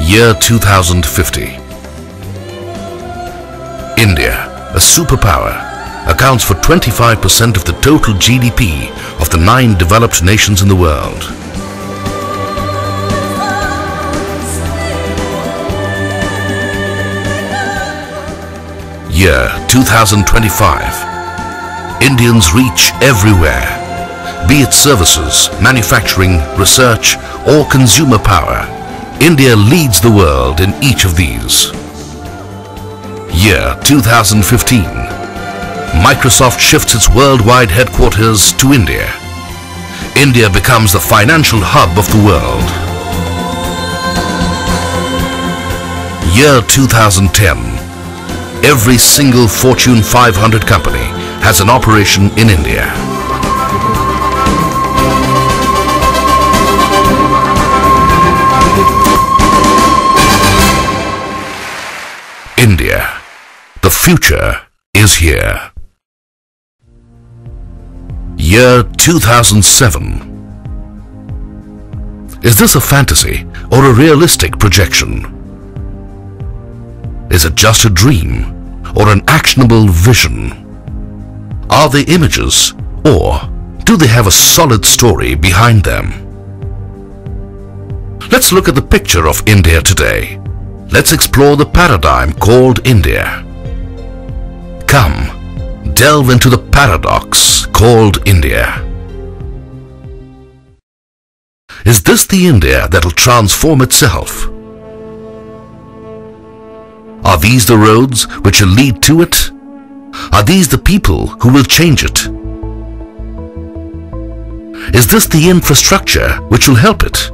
Year 2050. India, a superpower, accounts for 25% of the total GDP of the 9 developed nations in the world. Year 2025. Indians reach everywhere, be it services, manufacturing, research or consumer power. India leads the world in each of these. Year 2015. Microsoft shifts its worldwide headquarters to India. India becomes the financial hub of the world. Year 2010. Every single Fortune 500 company has an operation in India. India, the future is here. Year 2007. Is this a fantasy or a realistic projection? Is it just a dream or an actionable vision? Are they images or do they have a solid story behind them? Let's look at the picture of India today. Let's explore the paradigm called India. Come, delve into the paradox called India. Is this the India that will transform itself? Are these the roads which will lead to it? Are these the people who will change it? Is this the infrastructure which will help it?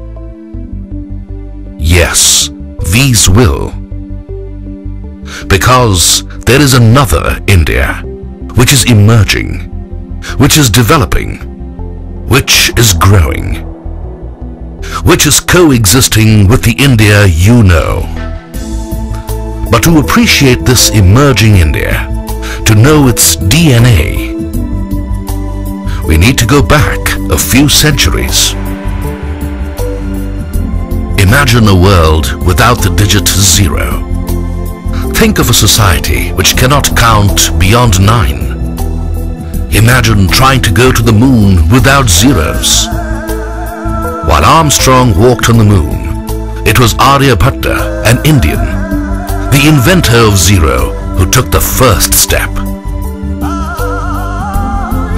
Yes, these will. Because there is another India which is emerging, which is developing, which is growing, which is coexisting with the India you know. But to appreciate this emerging India, to know its DNA, we need to go back a few centuries. Imagine a world without the digit 0. Think of a society which cannot count beyond 9. Imagine trying to go to the moon without zeros. While Armstrong walked on the moon, it was Aryabhatta, an Indian, the inventor of zero, who took the first step.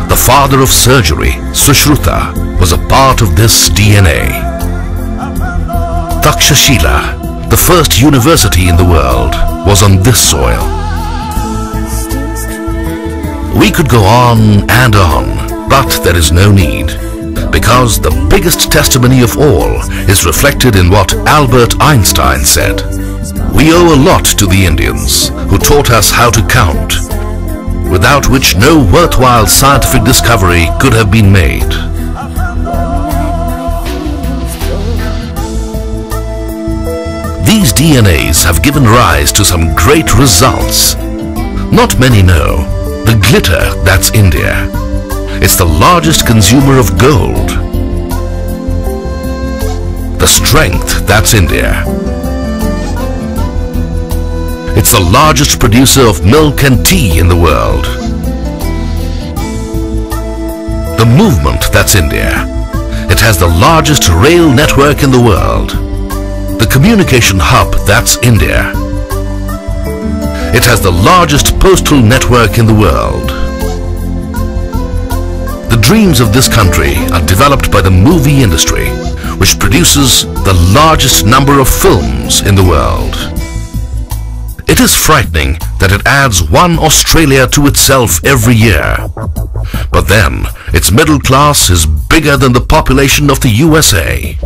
The father of surgery, Sushruta, was a part of this DNA. Takshashila, the first university in the world, was on this soil. We could go on and on, but there is no need, because the biggest testimony of all is reflected in what Albert Einstein said. We owe a lot to the Indians who taught us how to count, without which no worthwhile scientific discovery could have been made. These DNAs have given rise to some great results. Not many know the glitter that's India. It's the largest consumer of gold. The strength that's India. It's the largest producer of milk and tea in the world. The movement that's India. It has the largest rail network in the world. The communication hub that's India. It has the largest postal network in the world. The dreams of this country are developed by the movie industry, which produces the largest number of films in the world. It is frightening that it adds one Australia to itself every year. But then, its middle class is bigger than the population of the USA.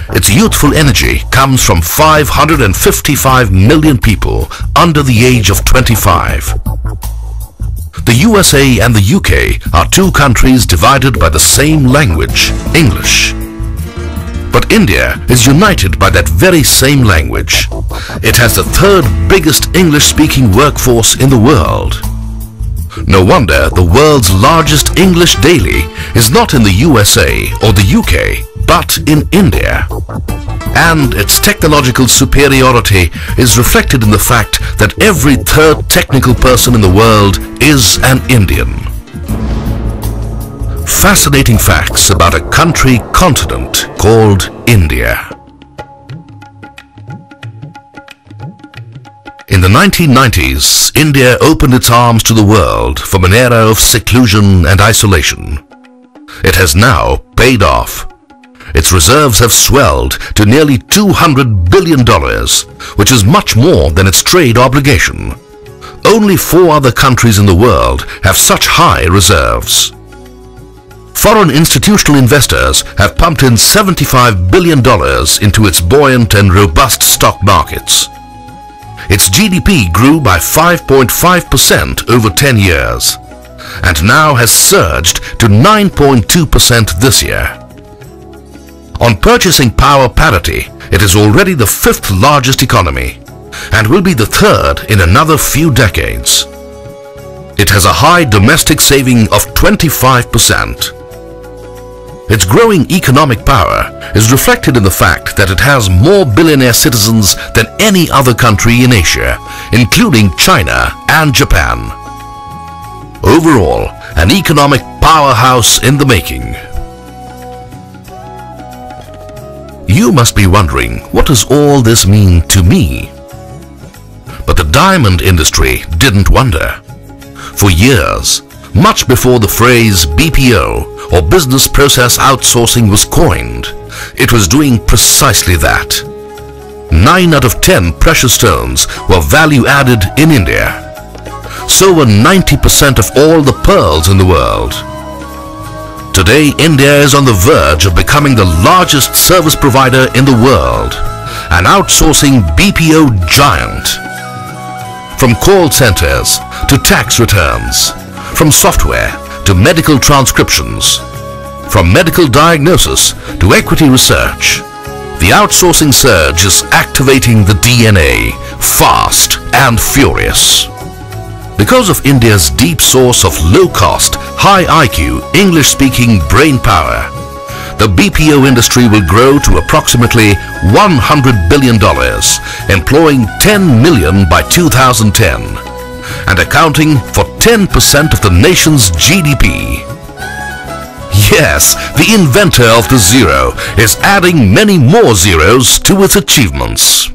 Its youthful energy comes from 555 million people under the age of 25. The USA and the UK are two countries divided by the same language, English. But India is united by that very same language. It has the third biggest English-speaking workforce in the world. No wonder the world's largest English daily is not in the USA or the UK, but in India. And its technological superiority is reflected in the fact that every third technical person in the world is an Indian. Fascinating facts about a continent called India. In the 1990s, India opened its arms to the world from an era of seclusion and isolation. It has now paid off. Its reserves have swelled to nearly $200 billion, which is much more than its trade obligation. Only 4 other countries in the world have such high reserves. Foreign institutional investors have pumped in $75 billion into its buoyant and robust stock markets. Its GDP grew by 5.5% over 10 years, and now has surged to 9.2% this year. On purchasing power parity, it is already the 5th largest economy, and will be the 3rd in another few decades. It has a high domestic saving of 25%. Its growing economic power is reflected in the fact that it has more billionaire citizens than any other country in Asia, including China and Japan. Overall, an economic powerhouse in the making. You must be wondering, what does all this mean to me? But the diamond industry didn't wonder. For years, much before the phrase BPO or business process outsourcing was coined, it was doing precisely that. 9 out of 10 precious stones were value added in India. So were 90% of all the pearls in the world. Today, India is on the verge of becoming the largest service provider in the world, an outsourcing BPO giant. From call centers to tax returns, from software to medical transcriptions, from medical diagnosis to equity research, the outsourcing surge is activating the DNA, fast and furious. Because of India's deep source of low-cost, high IQ, English-speaking brain power, the BPO industry will grow to approximately $100 billion, employing 10 million by 2010, and accounting for 10% of the nation's GDP. Yes, the inventor of the zero is adding many more zeros to its achievements.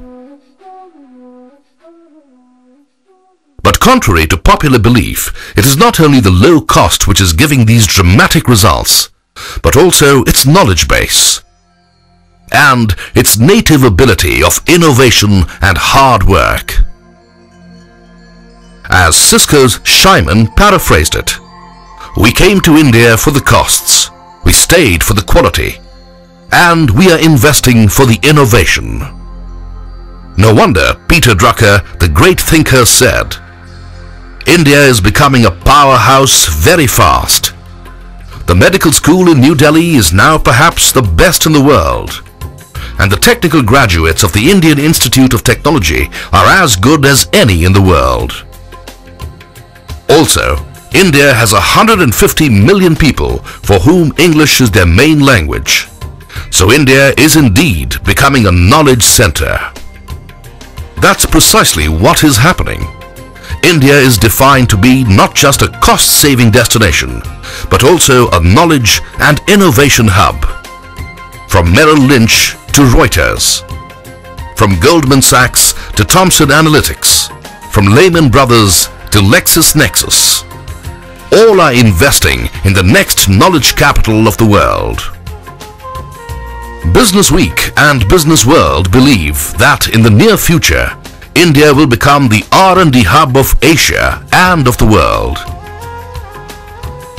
But contrary to popular belief, it is not only the low cost which is giving these dramatic results, but also its knowledge base and its native ability of innovation and hard work. As Cisco's Shyman paraphrased it, "We came to India for the costs, we stayed for the quality, and we are investing for the innovation." No wonder Peter Drucker, the great thinker, said, "India is becoming a powerhouse very fast. The medical school in New Delhi is now perhaps the best in the world, and the technical graduates of the Indian Institute of Technology are as good as any in the world." Also, India has 150 million people for whom English is their main language. So India is indeed becoming a knowledge center. That's precisely what is happening. India is defined to be not just a cost-saving destination, but also a knowledge and innovation hub. From Merrill Lynch to Reuters, from Goldman Sachs to Thomson Analytics, from Lehman Brothers to LexisNexis, all are investing in the next knowledge capital of the world. Business Week and Business World believe that in the near future, India will become the R&D hub of Asia and of the world.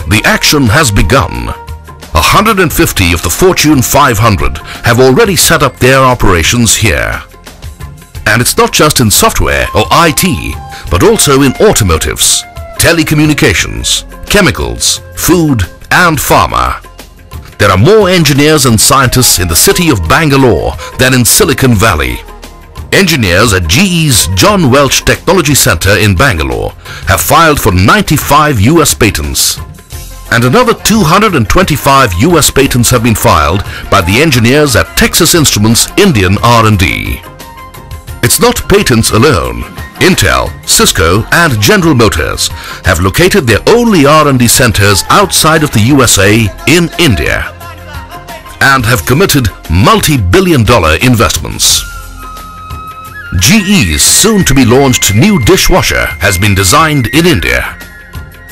The action has begun. 150 of the Fortune 500 have already set up their operations here. And it's not just in software or IT, but also in automotives, telecommunications, chemicals, food and pharma. There are more engineers and scientists in the city of Bangalore than in Silicon Valley. Engineers at GE's John Welch Technology Center in Bangalore have filed for 95 US patents. And another 225 US patents have been filed by the engineers at Texas Instruments Indian R&D. It's not patents alone. Intel, Cisco and General Motors have located their only R&D centers outside of the USA in India and have committed multi-billion-dollar investments. GE's soon-to-be-launched new dishwasher has been designed in India.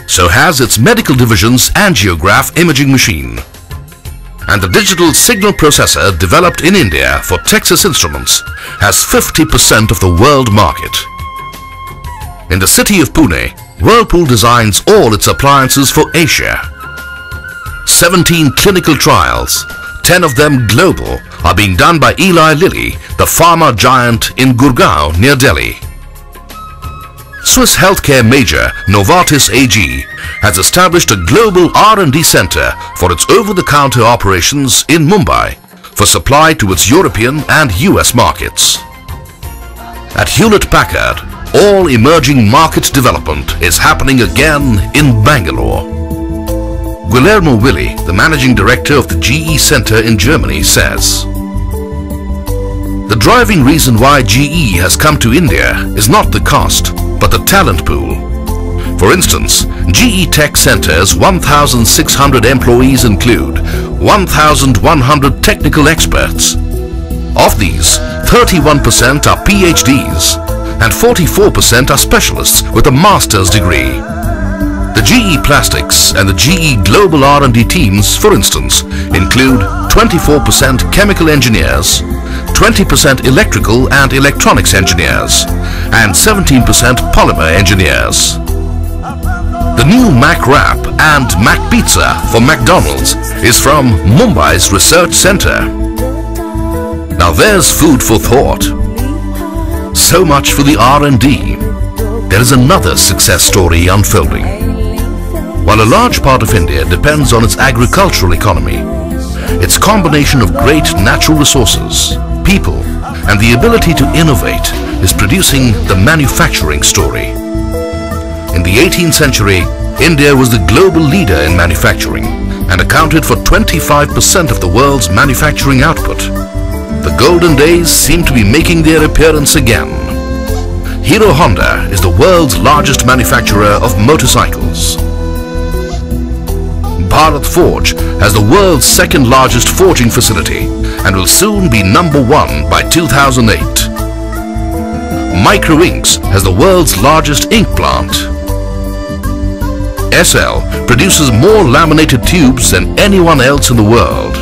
So has its medical division's angiograph imaging machine. And the digital signal processor developed in India for Texas Instruments has 50% of the world market. In the city of Pune, Whirlpool designs all its appliances for Asia. 17 clinical trials, 10 of them global, are being done by Eli Lilly, the pharma giant in Gurgaon near Delhi. Swiss healthcare major Novartis AG has established a global R&D center for its over-the-counter operations in Mumbai for supply to its European and US markets. At Hewlett-Packard, all emerging market development is happening again in Bangalore. Guillermo Willi, the managing director of the GE Center in Germany, says, "The driving reason why GE has come to India is not the cost, but the talent pool. For instance, GE Tech Center's 1,600 employees include 1,100 technical experts. Of these, 31% are PhDs and 44% are specialists with a master's degree. The GE Plastics and the GE Global R&D teams, for instance, include 24% chemical engineers, 20% electrical and electronics engineers, and 17% polymer engineers. The new Mac Wrap and Mac Pizza for McDonald's is from Mumbai's Research Center. Now there's food for thought. So much for the R&D. There is another success story unfolding. While a large part of India depends on its agricultural economy, its combination of great natural resources, people, and the ability to innovate is producing the manufacturing story. In the 18th century, India was the global leader in manufacturing and accounted for 25% of the world's manufacturing output. The golden days seem to be making their appearance again. Hero Honda is the world's largest manufacturer of motorcycles. Bharat Forge has the world's second largest forging facility and will soon be #1 by 2008. Micro Inks has the world's largest ink plant. SL produces more laminated tubes than anyone else in the world.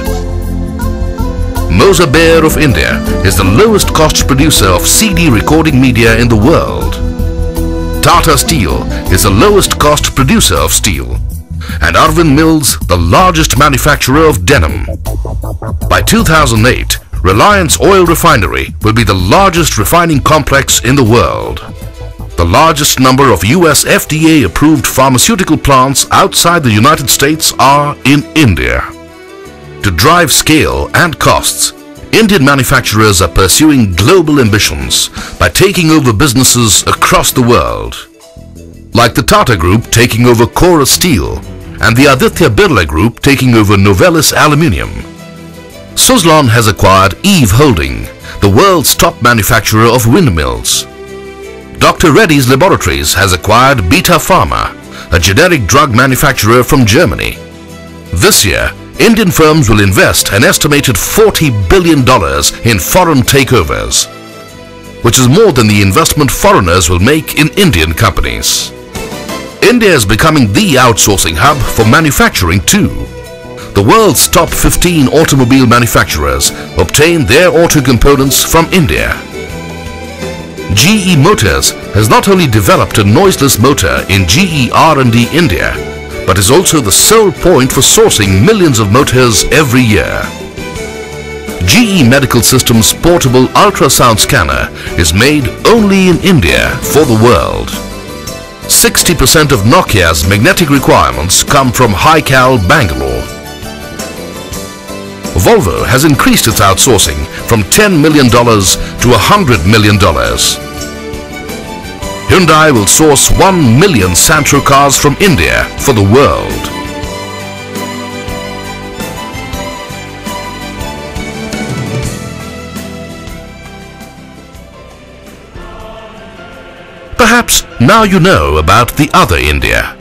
Mozartbeer of India is the lowest cost producer of CD recording media in the world. Tata Steel is the lowest cost producer of steel. And Arvind Mills, the largest manufacturer of denim. By 2008, Reliance Oil Refinery will be the largest refining complex in the world. The largest number of US FDA-approved pharmaceutical plants outside the United States are in India. To drive scale and costs, Indian manufacturers are pursuing global ambitions by taking over businesses across the world. Like the Tata Group taking over Cora Steel and the Aditya Birla Group taking over Novelis Aluminium. Suzlon has acquired Eve Holding, the world's top manufacturer of windmills. Dr. Reddy's Laboratories has acquired Beta Pharma, a generic drug manufacturer from Germany. This year, Indian firms will invest an estimated $40 billion in foreign takeovers, which is more than the investment foreigners will make in Indian companies. India is becoming the outsourcing hub for manufacturing too. The world's top 15 automobile manufacturers obtain their auto components from India. GE Motors has not only developed a noiseless motor in GE R&D India, but is also the sole point for sourcing millions of motors every year. GE Medical Systems portable ultrasound scanner is made only in India for the world. 60% of Nokia's magnetic requirements come from Highcal, Bangalore. Volvo has increased its outsourcing from $10 million to $100 million. Hyundai will source 1 million Santro cars from India for the world. Perhaps now you know about the other India.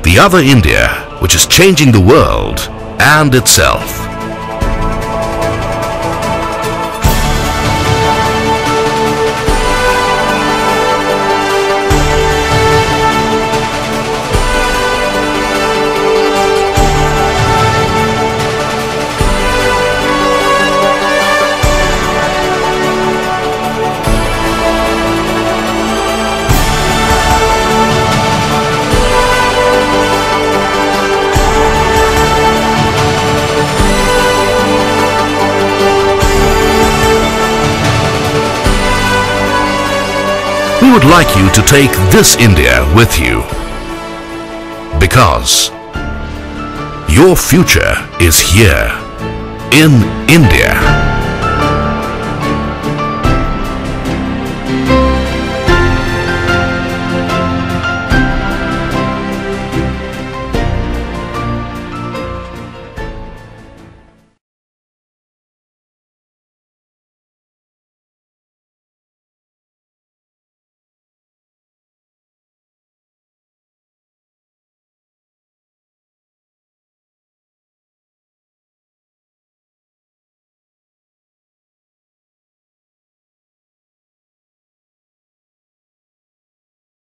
The other India which is changing the world and itself. We would like you to take this India with you, because your future is here in India.